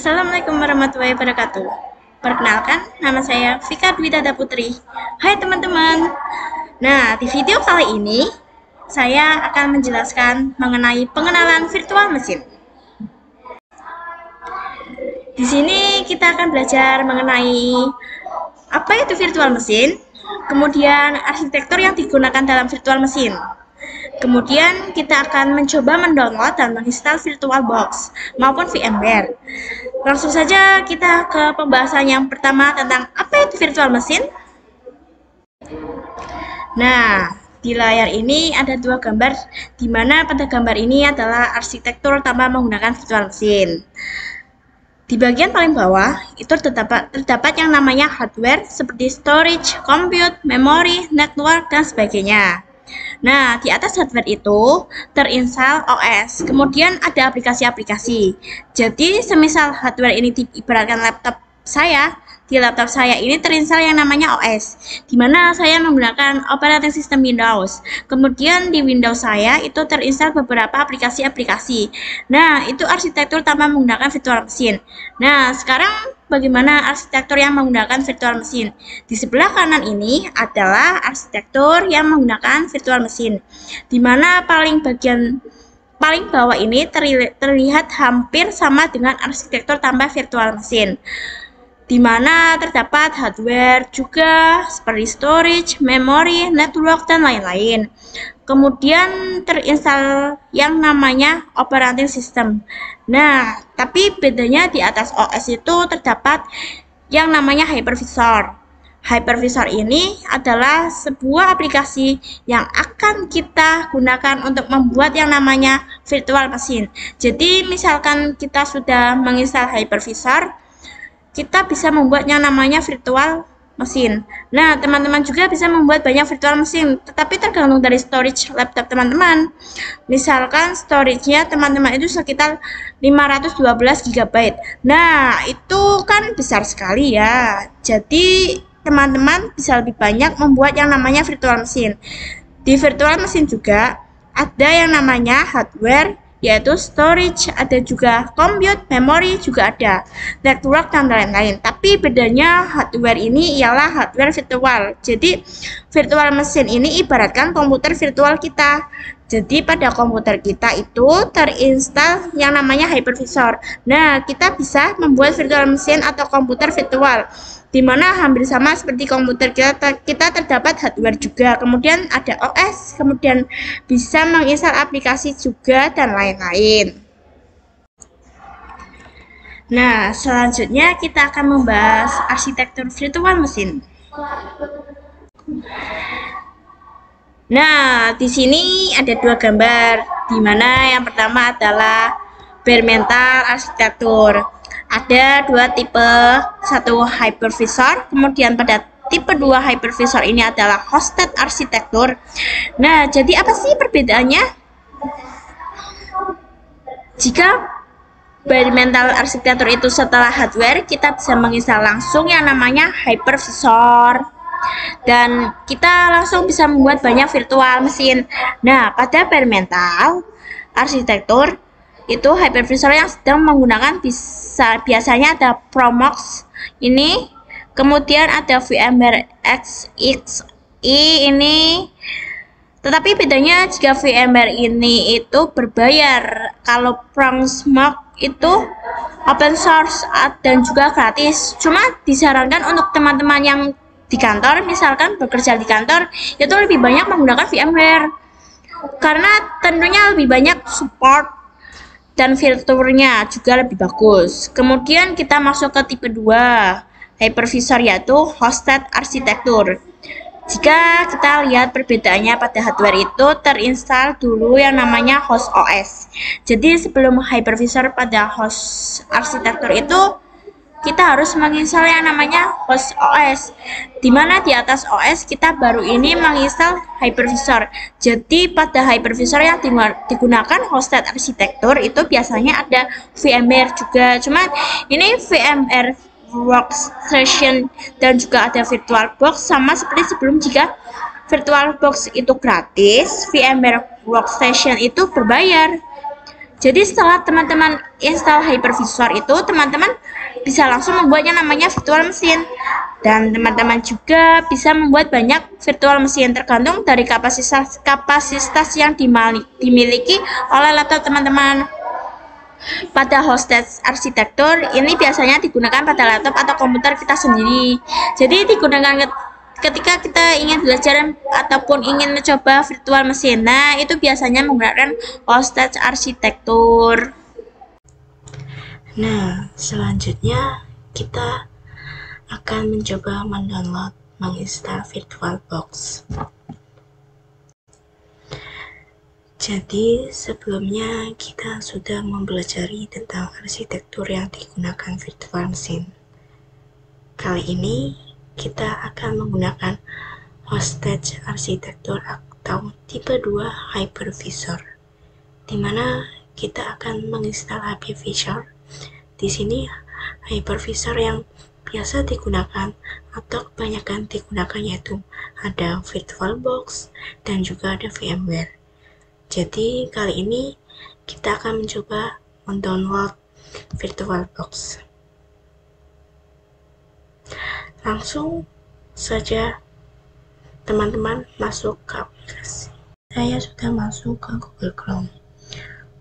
Assalamualaikum warahmatullahi wabarakatuh. Perkenalkan, nama saya Vika Dwi Dada Putri. Hai teman-teman. Nah, di video kali ini saya akan menjelaskan mengenai pengenalan virtual mesin. Di sini kita akan belajar mengenai apa itu virtual mesin, kemudian arsitektur yang digunakan dalam virtual mesin. Kemudian kita akan mencoba mendownload dan menginstal VirtualBox maupun VMware. Langsung saja kita ke pembahasan yang pertama tentang apa itu virtual mesin. Nah, di layar ini ada dua gambar, di mana pada gambar ini adalah arsitektur tanpa menggunakan virtual mesin. Di bagian paling bawah itu terdapat yang namanya hardware seperti storage, compute, memory, network, dan sebagainya. Nah, di atas hardware itu terinstall OS, kemudian ada aplikasi-aplikasi. Jadi, semisal hardware ini diibaratkan laptop saya, di laptop saya ini terinstall yang namanya OS, di mana saya menggunakan operating system Windows. Kemudian di Windows saya itu terinstall beberapa aplikasi-aplikasi. Nah, itu arsitektur tanpa menggunakan virtual mesin. Nah, sekarang bagaimana arsitektur yang menggunakan virtual mesin? Di sebelah kanan ini adalah arsitektur yang menggunakan virtual mesin, di mana paling bawah ini terlihat hampir sama dengan arsitektur tanpa virtual mesin, di mana terdapat hardware juga seperti storage, memory, network, dan lain-lain. Kemudian terinstall yang namanya operating system. Nah, tapi bedanya di atas OS itu terdapat yang namanya hypervisor. Hypervisor ini adalah sebuah aplikasi yang akan kita gunakan untuk membuat yang namanya virtual mesin. Jadi, misalkan kita sudah menginstal hypervisor, kita bisa membuat yang namanya virtual mesin. Nah, teman-teman juga bisa membuat banyak virtual mesin, tetapi tergantung dari storage laptop teman-teman. Misalkan storage-nya teman-teman itu sekitar 512 GB. Nah, itu kan besar sekali ya. Jadi, teman-teman bisa lebih banyak membuat yang namanya virtual mesin. Di virtual mesin juga ada yang namanya hardware, yaitu storage, ada juga compute, memory juga ada, network, dan lain-lain. Tapi bedanya hardware ini ialah hardware virtual. Jadi virtual mesin ini ibaratkan komputer virtual kita. Jadi pada komputer kita itu terinstall yang namanya hypervisor. Nah, kita bisa membuat virtual mesin atau komputer virtual, di mana hampir sama seperti komputer kita terdapat hardware juga, kemudian ada OS, kemudian bisa menginstal aplikasi juga, dan lain-lain. Nah, selanjutnya kita akan membahas arsitektur virtual mesin. Nah, di sini ada dua gambar, di mana yang pertama adalah bare metal arsitektur. Ada dua tipe, satu hypervisor, kemudian pada tipe 2 hypervisor ini adalah hosted arsitektur. Nah, jadi apa sih perbedaannya? Jika bare metal arsitektur itu setelah hardware, kita bisa menginstal langsung yang namanya hypervisor, dan kita langsung bisa membuat banyak virtual mesin. Nah, pada bare metal arsitektur itu hypervisor yang sedang menggunakan biasanya ada Promox ini, kemudian ada VMware XXI ini. Tetapi bedanya jika VMware ini itu berbayar, kalau Promox itu open source dan juga gratis. Cuma disarankan untuk teman-teman yang di kantor, misalkan bekerja di kantor, itu lebih banyak menggunakan VMware, karena tentunya lebih banyak support dan fiturnya juga lebih bagus. Kemudian kita masuk ke tipe 2 hypervisor, yaitu hosted arsitektur. Jika kita lihat perbedaannya, pada hardware itu terinstall dulu yang namanya host OS. Jadi sebelum hypervisor pada host arsitektur itu kita harus menginstal yang namanya host OS, di mana di atas OS kita baru ini menginstal hypervisor. Jadi pada hypervisor yang digunakan hosted arsitektur itu biasanya ada VMware juga. Cuman ini VMware Workstation dan juga ada VirtualBox, sama seperti sebelum. Jika VirtualBox itu gratis, VMware Workstation itu berbayar. Jadi setelah teman-teman install hypervisor itu, teman-teman bisa langsung membuatnya namanya virtual machine. Dan teman-teman juga bisa membuat banyak virtual machine tergantung dari kapasitas yang dimiliki oleh laptop teman-teman. Pada hosted arsitektur ini biasanya digunakan pada laptop atau komputer kita sendiri. Jadi digunakan ketika kita ingin belajar ataupun ingin mencoba virtual machine. Nah, itu biasanya menggunakan hosted arsitektur. Nah, selanjutnya kita akan mencoba menginstal VirtualBox. Jadi, sebelumnya kita sudah mempelajari tentang arsitektur yang digunakan virtual machine. Kali ini, kita akan menggunakan hosted arsitektur atau tipe 2 hypervisor, di mana kita akan menginstal hypervisor. Di sini, hypervisor yang biasa digunakan atau kebanyakan digunakan yaitu ada VirtualBox dan juga ada VMware. Jadi kali ini kita akan mencoba mendownload VirtualBox. Langsung saja teman-teman masuk ke aplikasi. Saya sudah masuk ke Google Chrome.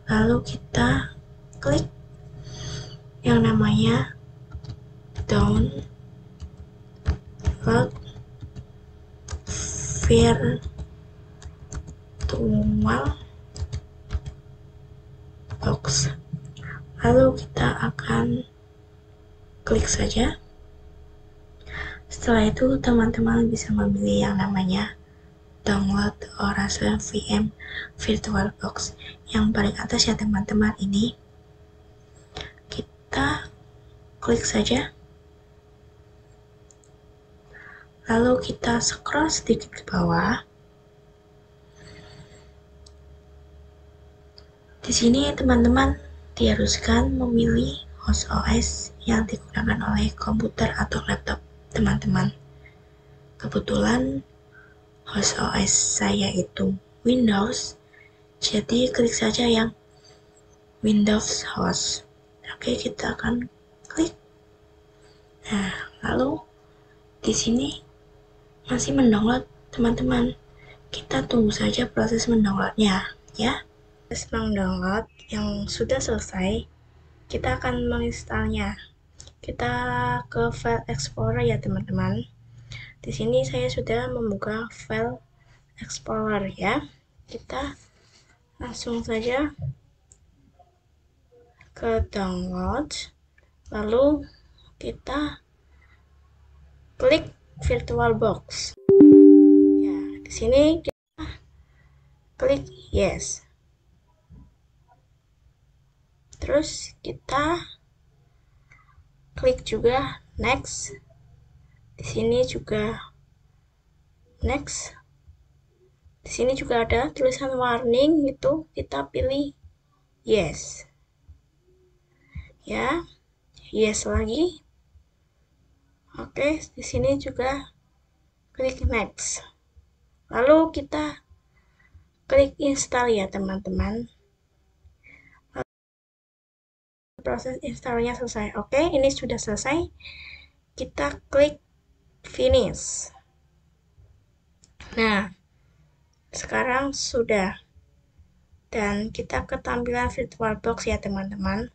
Lalu kita klik yang namanya download VirtualBox. Lalu kita akan klik saja. Setelah itu teman-teman bisa memilih yang namanya download Oracle VM VirtualBox. Yang paling atas ya teman-teman, ini kita klik saja. Lalu kita scroll sedikit ke bawah. Di sini teman-teman diharuskan memilih host OS yang digunakan oleh komputer atau laptop teman-teman. Kebetulan host OS saya itu Windows, jadi klik saja yang Windows host. Oke, kita akan klik. Nah, lalu di sini masih mendownload teman-teman. Kita tunggu saja proses mendownloadnya ya. Proses mendownload yang sudah selesai, kita akan menginstalnya. Kita ke file explorer ya teman-teman. Di sini saya sudah membuka file explorer ya. Kita langsung saja ke download, lalu kita klik VirtualBox. Ya, di sini kita klik yes. Terus kita klik juga next. Di sini juga next. Di sini juga ada tulisan warning, itu kita pilih yes. Ya, yes lagi. Oke, di sini juga klik next. Lalu kita klik install ya teman-teman. Proses installnya selesai. Oke, ini sudah selesai. Kita klik finish. Nah, sekarang sudah. Dan kita ke tampilan VirtualBox ya teman-teman.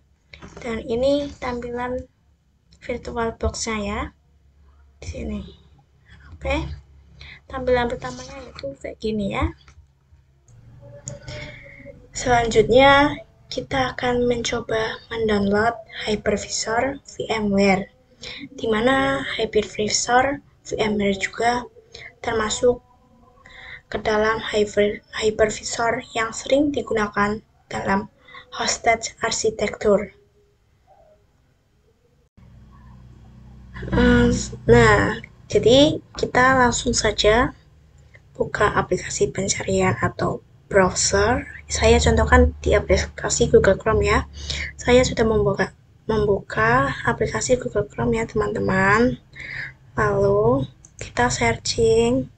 Dan ini tampilan VirtualBox-nya ya. Di sini. Oke. Tampilan pertamanya itu kayak gini ya. Selanjutnya kita akan mencoba mendownload hypervisor VMware, di mana hypervisor VMware juga termasuk ke dalam hypervisor yang sering digunakan dalam hosted arsitektur. Nah, jadi kita langsung saja buka aplikasi pencarian atau browser. Saya contohkan di aplikasi Google Chrome ya. Saya sudah membuka aplikasi Google Chrome ya teman-teman. Lalu kita searching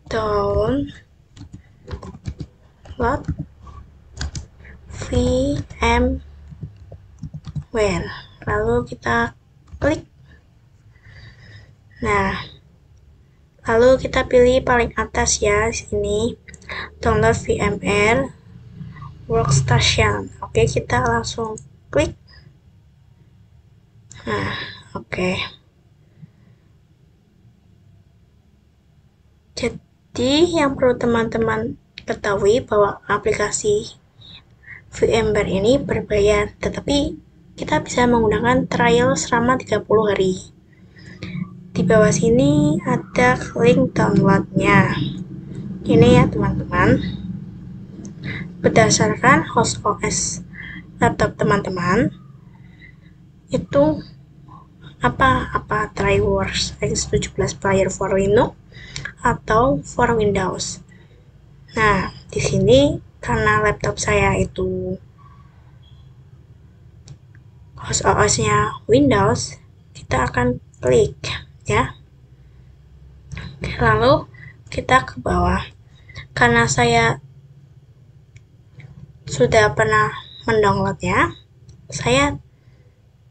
download VMware. Lalu kita klik. Nah, lalu kita pilih paling atas ya, sini download VMware Workstation. Oke, kita langsung klik. Nah, oke. Jadi yang perlu teman-teman ketahui bahwa aplikasi VMware ini berbayar, tetapi kita bisa menggunakan trial selama 30 hari. Di bawah sini ada link downloadnya. Ini ya teman-teman. Berdasarkan host OS laptop teman-teman, itu apa TriWorks X17 Player for Linux atau for Windows. Nah, di sini karena laptop saya itu host OS-nya Windows, kita akan klik ya. Lalu kita ke bawah. Karena saya sudah pernah mendownloadnya, saya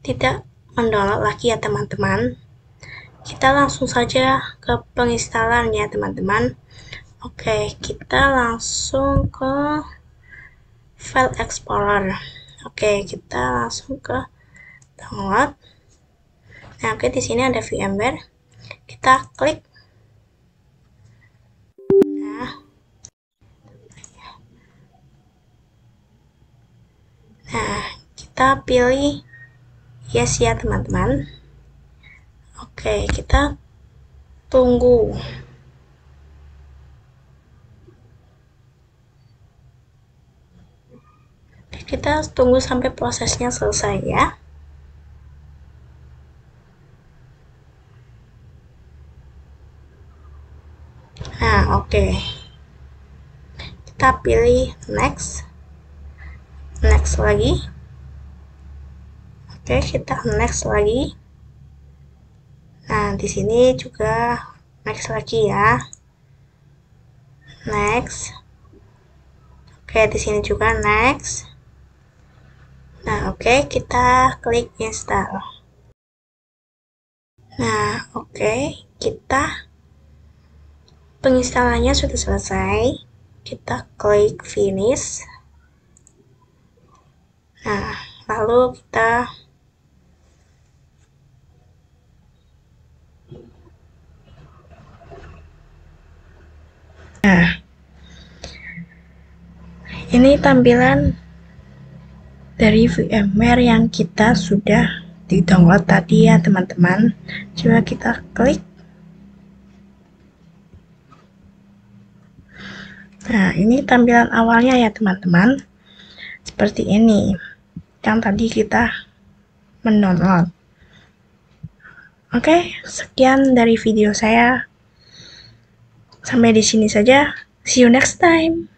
tidak mendownload lagi ya teman-teman. Kita langsung saja ke penginstalan ya teman-teman. Oke, kita langsung ke File Explorer. Oke, kita langsung ke download. Nah, oke, di sini ada VMware. Kita klik. Nah, kita pilih yes ya teman-teman. Oke, kita tunggu. Kita tunggu sampai prosesnya selesai ya. Nah, oke. Kita pilih next. Next lagi. Oke, kita next lagi. Nah, di sini juga next lagi ya. Next. Oke, di sini juga next. Nah, oke, kita klik install. Nah, oke, kita penginstalannya sudah selesai. Kita klik finish. Nah, lalu kita ini tampilan dari VMware yang kita sudah di-download tadi ya teman-teman. Coba kita klik. Nah, ini tampilan awalnya ya teman-teman. Seperti ini. Yang tadi kita mendownload. Oke, sekian dari video saya. Sampai di sini saja. See you next time.